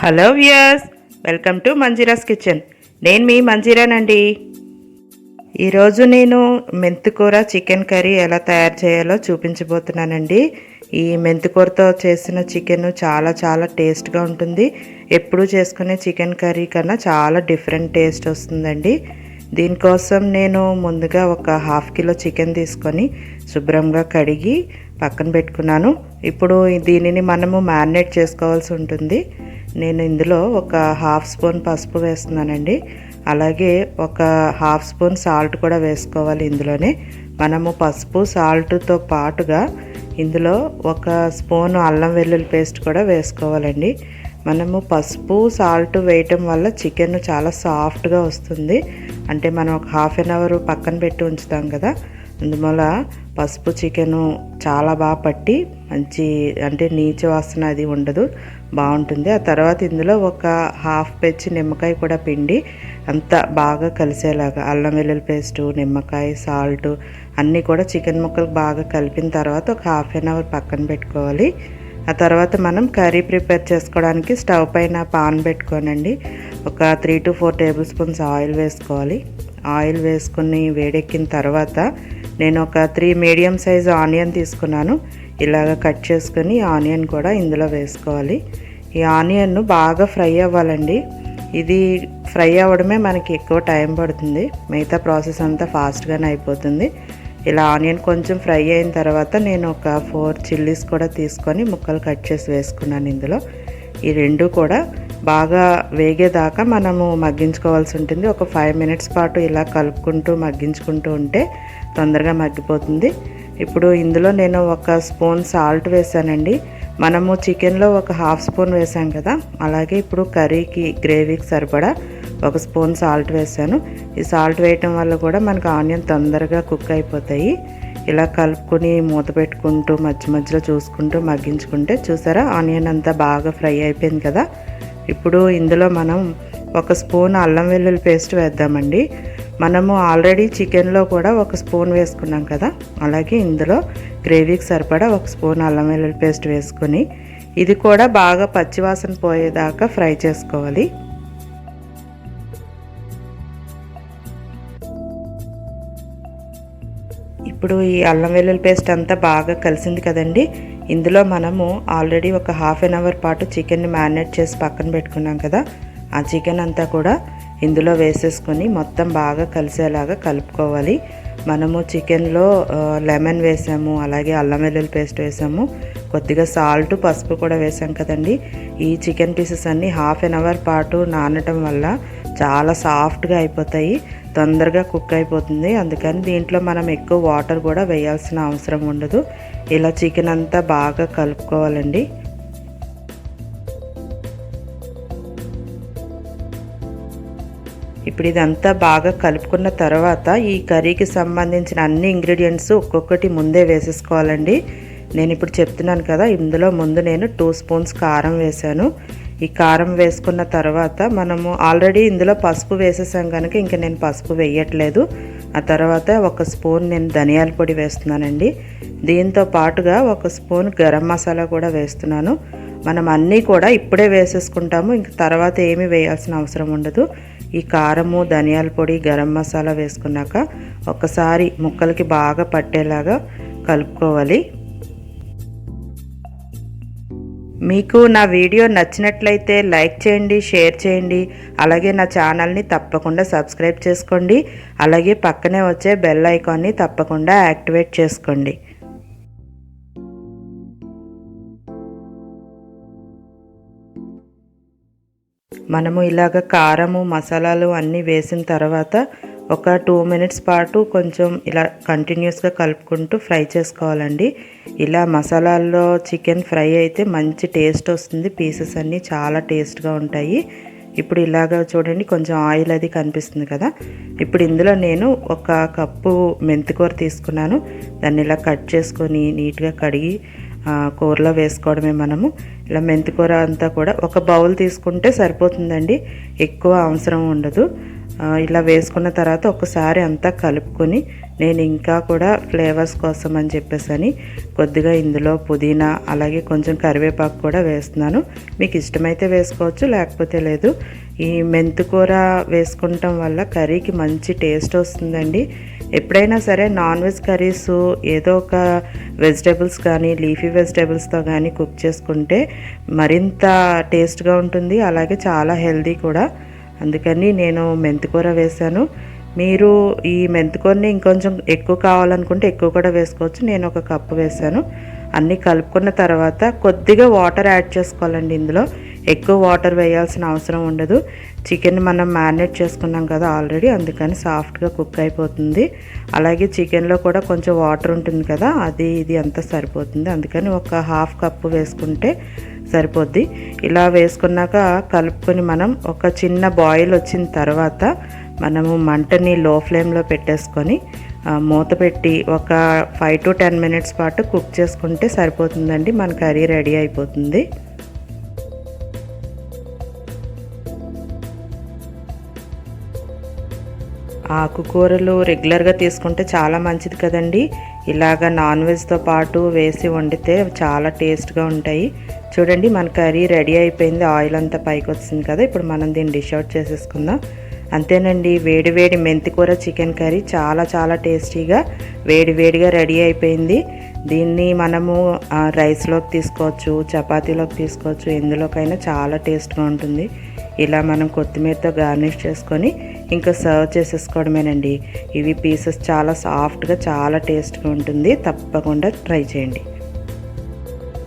Hello viewers, welcome to Manjira's kitchen. నేను మీ మంజీరానండి. ఈరోజు నేను మెంతికూర చికెన్ కర్రీ ఎలా తయారు చేయాలో చూపించబోతున్నానండి. ఈ మెంతికూరతో చేసిన చికెన్ చాలా చాలా టేస్ట్గా ఉంటుంది. ఎప్పుడూ చేసుకునే చికెన్ కర్రీ కన్నా చాలా డిఫరెంట్ టేస్ట్ వస్తుందండి. దీనికోసం నేను ముందుగా ఒక హాఫ్ కిలో చికెన్ తీసుకొని శుభ్రంగా కడిగి పక్కన పెట్టుకున్నాను. ఇప్పుడు దీనిని మనము మ్యారినేట్ చేసుకోవాల్సి ఉంటుంది. నేను ఇందులో ఒక హాఫ్ స్పూన్ పసుపు వేస్తున్నానండి. అలాగే ఒక హాఫ్ స్పూన్ సాల్ట్ కూడా వేసుకోవాలి. ఇందులోనే మనము పసుపు సాల్ట్తో పాటుగా ఇందులో ఒక స్పూన్ అల్లం వెల్లుల్లి పేస్ట్ కూడా వేసుకోవాలండి. మనము పసుపు సాల్ట్ వేయటం వల్ల చికెన్ చాలా సాఫ్ట్గా వస్తుంది. అంటే మనం ఒక హాఫ్ అన్ అవర్ పక్కన పెట్టి ఉంచుతాం కదా, అందువల్ల పసుపు చికెను చాలా బాగా పట్టి మంచి అంటే నీచు వాసన అది ఉండదు, బాగుంటుంది. ఆ తర్వాత ఇందులో ఒక హాఫ్ పెచ్చి నిమ్మకాయ కూడా పిండి అంతా బాగా కలిసేలాగా అల్లం వెల్లుల్లి పేస్టు, నిమ్మకాయ, సాల్ట్ అన్నీ కూడా చికెన్ ముక్కలకు బాగా కలిపిన తర్వాత ఒక హాఫ్ అన్ అవర్ పక్కన పెట్టుకోవాలి. ఆ తర్వాత మనం కర్రీ ప్రిపేర్ చేసుకోవడానికి స్టవ్ పైన పాన్ పెట్టుకోనండి. ఒక 3 to 4 టేబుల్ స్పూన్స్ ఆయిల్ వేసుకోవాలి. ఆయిల్ వేసుకుని వేడెక్కిన తర్వాత నేను ఒక 3 మీడియం సైజ్ ఆనియన్ తీసుకున్నాను. ఇలాగ కట్ చేసుకుని ఆనియన్ కూడా ఇందులో వేసుకోవాలి. ఈ ఆనియన్ బాగా ఫ్రై అవ్వాలండి. ఇది ఫ్రై అవ్వడమే మనకి ఎక్కువ టైం పడుతుంది, మిగతా ప్రాసెస్ అంతా ఫాస్ట్గానే అయిపోతుంది. ఇలా ఆనియన్ కొంచెం ఫ్రై అయిన తర్వాత నేను ఒక 4 చిల్లీస్ కూడా తీసుకొని ముక్కలు కట్ చేసి వేసుకున్నాను ఇందులో. ఈ రెండు కూడా బాగా వేగేదాకా మనము మగ్గించుకోవాల్సి ఉంటుంది. ఒక 5 మినిట్స్ పాటు ఇలా కలుపుకుంటూ మగ్గించుకుంటూ ఉంటే తొందరగా మగ్గిపోతుంది. ఇప్పుడు ఇందులో నేను ఒక స్పూన్ సాల్ట్ వేసానండి. మనము చికెన్లో ఒక హాఫ్ స్పూన్ వేసాం కదా, అలాగే ఇప్పుడు కర్రీకి గ్రేవీకి సరిపడా ఒక స్పూన్ సాల్ట్ వేసాను. ఈ సాల్ట్ వేయటం వల్ల కూడా మనకు ఆనియన్ తొందరగా కుక్ అయిపోతాయి. ఇలా కలుపుకొని మూత పెట్టుకుంటూ మధ్య మధ్యలో చూసుకుంటూ మగ్గించుకుంటే చూసారా ఆనియన్ అంతా బాగా ఫ్రై అయిపోయింది కదా. ఇప్పుడు ఇందులో మనం ఒక స్పూన్ అల్లం వెల్లుల్లి పేస్ట్ వేద్దామండి. మనము ఆల్రెడీ చికెన్లో కూడా ఒక స్పూన్ వేసుకున్నాం కదా, అలాగే ఇందులో గ్రేవీకి సరిపడా ఒక స్పూన్ అల్లం వెల్లుల్లి పేస్ట్ వేసుకొని ఇది కూడా బాగా పచ్చివాసన పోయేదాకా ఫ్రై చేసుకోవాలి. ఇప్పుడు ఈ అల్లం వెల్లుల్లి పేస్ట్ అంతా బాగా కలిసింది కదండి. ఇందులో మనము ఆల్రెడీ ఒక హాఫ్ అన్ అవర్ పాటు చికెన్ని మ్యారినేట్ చేసి పక్కన పెట్టుకున్నాం కదా, ఆ చికెన్ అంతా కూడా ఇందులో వేసేసుకొని మొత్తం బాగా కలిసేలాగా కలుపుకోవాలి. మనము చికెన్లో లెమన్ వేసాము, అలాగే అల్లం వెల్లుల్లి పేస్ట్ వేసాము, కొద్దిగా సాల్ట్ పసుపు కూడా వేసాం కదండి. ఈ చికెన్ పీసెస్ అన్నీ హాఫ్ అన్ అవర్ పాటు నానటం వల్ల చాలా సాఫ్ట్గా అయిపోతాయి, తొందరగా కుక్ అయిపోతుంది. అందుకని దీంట్లో మనం ఎక్కువ వాటర్ కూడా వేయాల్సిన అవసరం ఉండదు. ఇలా చికెన్ అంతా బాగా కలుపుకోవాలండి. ఇప్పుడు ఇదంతా బాగా కలుపుకున్న తర్వాత ఈ కర్రీకి సంబంధించిన అన్ని ఇంగ్రీడియంట్స్ ఒక్కొక్కటి ముందే వేసేసుకోవాలండి. నేను ఇప్పుడు చెప్తున్నాను కదా, ఇందులో ముందు నేను 2 స్పూన్స్ కారం వేసాను. ఈ కారం వేసుకున్న తర్వాత మనము ఆల్రెడీ ఇందులో పసుపు వేసేసాం కనుక ఇంకా నేను పసుపు వేయట్లేదు. ఆ తర్వాత ఒక స్పూన్ నేను ధనియాల పొడి వేస్తున్నానండి. దీంతో పాటుగా ఒక స్పూన్ గరం మసాలా కూడా వేస్తున్నాను. మనం అన్నీ కూడా ఇప్పుడే వేసేసుకుంటాము, ఇంక తర్వాత ఏమీ వేయాల్సిన అవసరం ఉండదు. ఈ కారము, ధనియాల పొడి, గరం మసాలా వేసుకున్నాక ఒకసారి ముక్కలకి బాగా పట్టేలాగా కలుపుకోవాలి. మీకు నా వీడియో నచ్చినట్లయితే లైక్ చేయండి, షేర్ చేయండి, అలాగే నా ఛానల్ని తప్పకుండా సబ్స్క్రైబ్ చేసుకోండి. అలాగే పక్కనే వచ్చే బెల్ ఐకాన్ని తప్పకుండా యాక్టివేట్ చేసుకోండి. మనము ఇలాగ కారము, మసాలాలు అన్నీ వేసిన తర్వాత ఒక 2 మినిట్స్ పాటు కొంచెం ఇలా కంటిన్యూస్గా కలుపుకుంటూ ఫ్రై చేసుకోవాలండి. ఇలా మసాలాల్లో చికెన్ ఫ్రై అయితే మంచి టేస్ట్ వస్తుంది, పీసెస్ అన్నీ చాలా టేస్ట్గా ఉంటాయి. ఇప్పుడు ఇలాగ చూడండి కొంచెం ఆయిల్ అది కనిపిస్తుంది కదా. ఇప్పుడు ఇందులో నేను ఒక కప్పు మెంతికూర తీసుకున్నాను. దాన్ని ఇలా కట్ చేసుకొని నీట్గా కడిగి కూరలో వేసుకోవడమే. మనము ఇలా మెంతికూర అంతా కూడా ఒక బౌల్ తీసుకుంటే సరిపోతుందండి, ఎక్కువ అవసరం ఉండదు. ఇలా వేసుకున్న తర్వాత ఒకసారి అంతా కలుపుకొని నేను ఇంకా కూడా ఫ్లేవర్స్ కోసం అని చెప్పేసి కొద్దిగా ఇందులో పుదీనా అలాగే కొంచెం కరివేపాకు కూడా వేస్తున్నాను. మీకు ఇష్టమైతే వేసుకోవచ్చు, లేకపోతే లేదు. ఈ మెంతికూర వేసుకుంటాం వల్ల కర్రీకి మంచి టేస్ట్ వస్తుందండి. ఎప్పుడైనా సరే నాన్ వెజ్ కర్రీస్ ఏదో ఒక వెజిటేబుల్స్ కానీ లీఫీ వెజిటేబుల్స్తో కానీ కుక్ చేసుకుంటే మరింత టేస్ట్గా ఉంటుంది, అలాగే చాలా హెల్దీ కూడా. అందుకని నేను మెంతికూర వేశాను. మీరు ఈ మెంతికూరని ఇంకొంచెం ఎక్కువ కావాలనుకుంటే ఎక్కువ కూడా వేసుకోవచ్చు. నేను ఒక కప్పు వేశాను. అన్నీ కలుపుకున్న తర్వాత కొద్దిగా వాటర్ యాడ్ చేసుకోవాలండి. ఇందులో ఎక్కువ వాటర్ వేయాల్సిన అవసరం ఉండదు. చికెన్ మనం మ్యారినేట్ చేసుకున్నాం కదా ఆల్రెడీ, అందుకని సాఫ్ట్గా కుక్ అయిపోతుంది. అలాగే చికెన్లో కూడా కొంచెం వాటర్ ఉంటుంది కదా, అది ఇది అంతా సరిపోతుంది. అందుకని ఒక హాఫ్ కప్పు వేసుకుంటే సరిపోద్ది. ఇలా వేసుకున్నాక కలుపుకొని మనం ఒక చిన్న బాయిల్ వచ్చిన తర్వాత మనము మంటని లో ఫ్లేమ్లో పెట్టేసుకొని మూత పెట్టి ఒక 5 to 10 minutes పాటు కుక్ చేసుకుంటే సరిపోతుందండి. మన కర్రీ రెడీ అయిపోతుంది. ఆకుకూరలు రెగ్యులర్గా తీసుకుంటే చాలా మంచిది కదండి. ఇలాగ నాన్ వెజ్తో పాటు వేసి వండితే చాలా టేస్ట్గా ఉంటాయి. చూడండి మన కర్రీ రెడీ అయిపోయింది. ఆయిల్ అంతా పైకి వచ్చింది కదా. ఇప్పుడు మనం దీన్ని డిష్ అవుట్ చేసేసుకుందాం. అంతేనండి, వేడి వేడి మెంతికూర చికెన్ కర్రీ చాలా చాలా టేస్టీగా వేడిగా రెడీ అయిపోయింది. దీన్ని మనము రైస్లోకి తీసుకోవచ్చు, చపాతీలోకి తీసుకోవచ్చు, ఎందులోకైనా చాలా టేస్ట్గా ఉంటుంది. ఇలా మనం కొత్తిమీరతో గార్నిష్ చేసుకొని ఇంకా సర్వ్ చేసేసుకోవడమేనండి. ఇవి పీసెస్ చాలా సాఫ్ట్గా చాలా టేస్ట్గా ఉంటుంది. తప్పకుండా ట్రై చేయండి.